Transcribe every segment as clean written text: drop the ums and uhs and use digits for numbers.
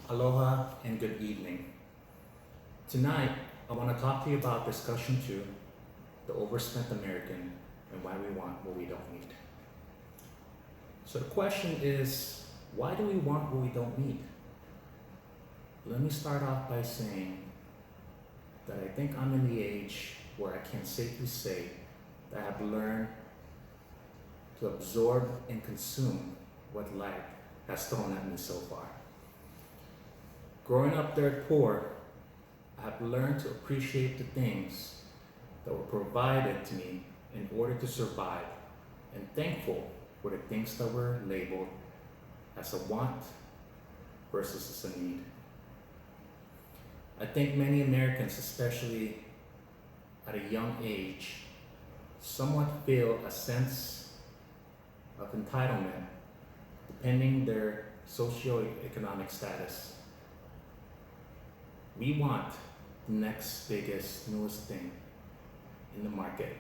Aloha and good evening. Tonight, I want to talk to you about discussion two, the overspent American and why we want what we don't need. So the question is, why do we want what we don't need? Let me start off by saying that I think I'm in the age where I can safely say that I have learned to absorb and consume what life has thrown at me so far. Growing up dirt poor, I have learned to appreciate the things that were provided to me in order to survive, and thankful for the things that were labeled as a want versus as a need. I think many Americans, especially at a young age, somewhat feel a sense of entitlement depending their socioeconomic status. We want the next biggest, newest thing in the market,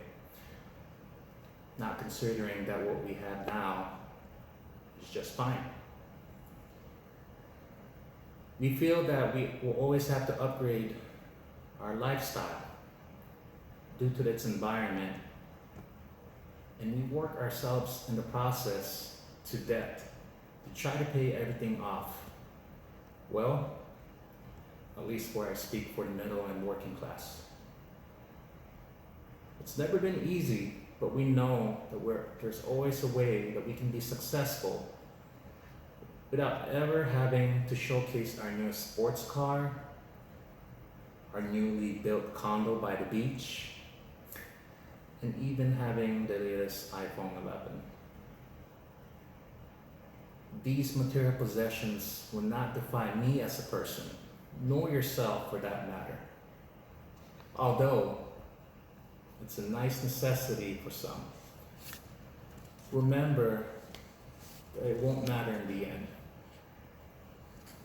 not considering that what we have now is just fine. We feel that we will always have to upgrade our lifestyle due to its environment, and we work ourselves in the process to debt to try to pay everything off. Well, at least where I speak for the middle and working class. It's never been easy, but we know that there's always a way that we can be successful without ever having to showcase our newest sports car, our newly built condo by the beach, and even having the latest iPhone 11. These material possessions will not define me as a person, nor yourself for that matter. Although it's a nice necessity for some, remember that it won't matter in the end.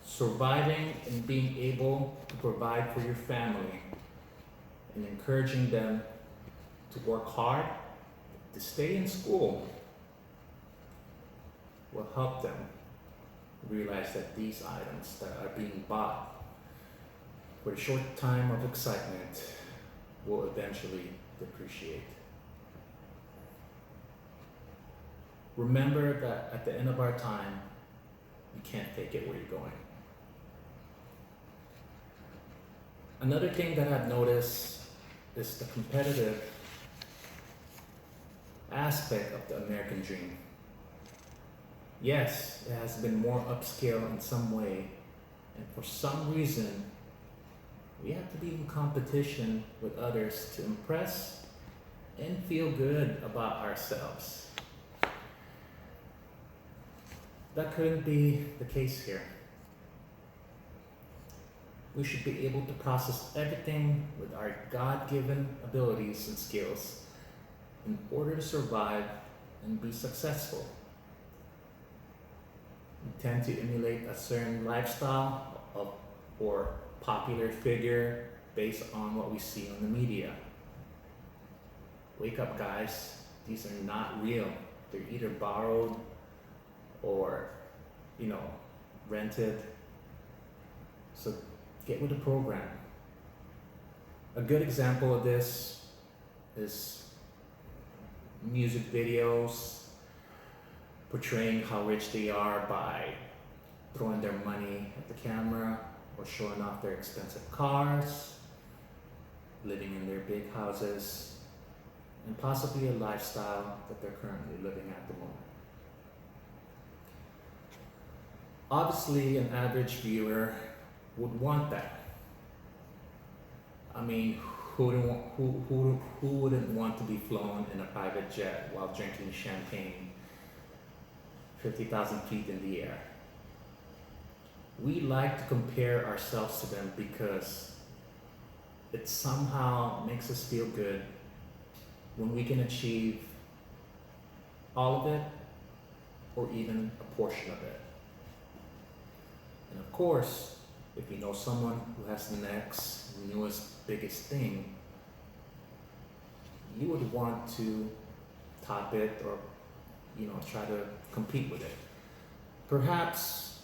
Surviving and being able to provide for your family and encouraging them to work hard, to stay in school, will help them realize that these items that are being bought for a short time of excitement will eventually depreciate. Remember that at the end of our time, you can't take it where you're going. Another thing that I've noticed is the competitive aspect of the American dream. Yes, it has been more upscale in some way, and for some reason, we have to be in competition with others to impress and feel good about ourselves. That couldn't be the case here. We should be able to process everything with our God-given abilities and skills in order to survive and be successful. We tend to emulate a certain lifestyle or popular figure based on what we see on the media. Wake up, guys. These are not real. They're either borrowed or, rented. So get with the program. A good example of this is music videos portraying how rich they are by throwing their money at the camera or showing off their expensive cars, living in their big houses, and possibly a lifestyle that they're currently living at the moment. Obviously, an average viewer would want that. I mean, who wouldn't want to be flown in a private jet while drinking champagne 50,000 feet in the air? We like to compare ourselves to them because it somehow makes us feel good when we can achieve all of it or even a portion of it. And of course, if you know someone who has the next, newest, biggest thing, you would want to top it or try to compete with it. Perhaps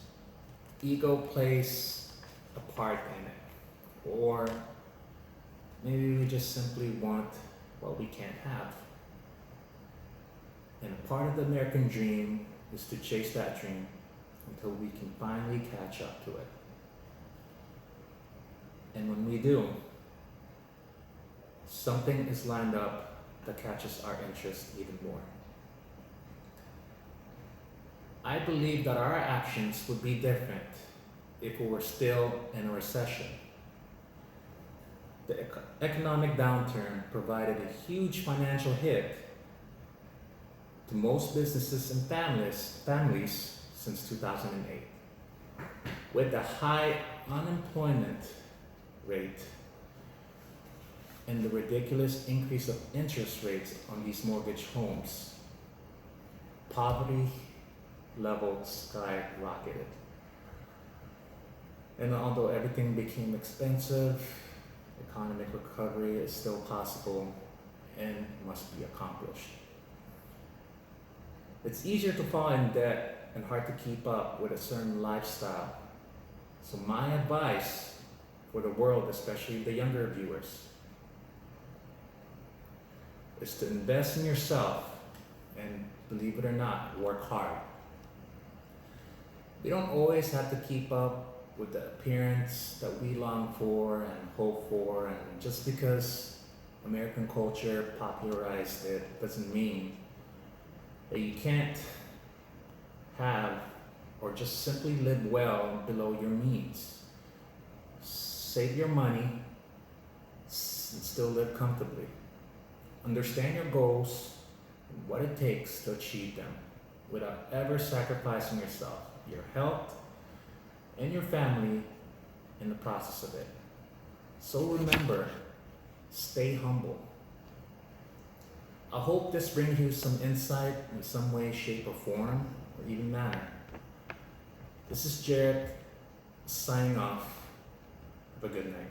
ego plays a part in it. Or maybe we just simply want what we can't have. And a part of the American dream is to chase that dream until we can finally catch up to it. And when we do, something is lined up that catches our interest even more. I believe that our actions would be different if we were still in a recession. The economic downturn provided a huge financial hit to most businesses and families since 2008. With the high unemployment rate and the ridiculous increase of interest rates on these mortgage homes, poverty levels skyrocketed. And although everything became expensive, economic recovery is still possible and must be accomplished. It's easier to fall in debt and hard to keep up with a certain lifestyle. So my advice for the world, especially the younger viewers, is to invest in yourself and, believe it or not, work hard. We don't always have to keep up with the appearance that we long for and hope for, and just because American culture popularized it doesn't mean that you can't have or just simply live well below your means. Save your money and still live comfortably. Understand your goals and what it takes to achieve them without ever sacrificing yourself, your health, and your family in the process of it. So remember, stay humble. I hope this brings you some insight in some way, shape, or form, or even manner. This is Jared signing off. Have a good night.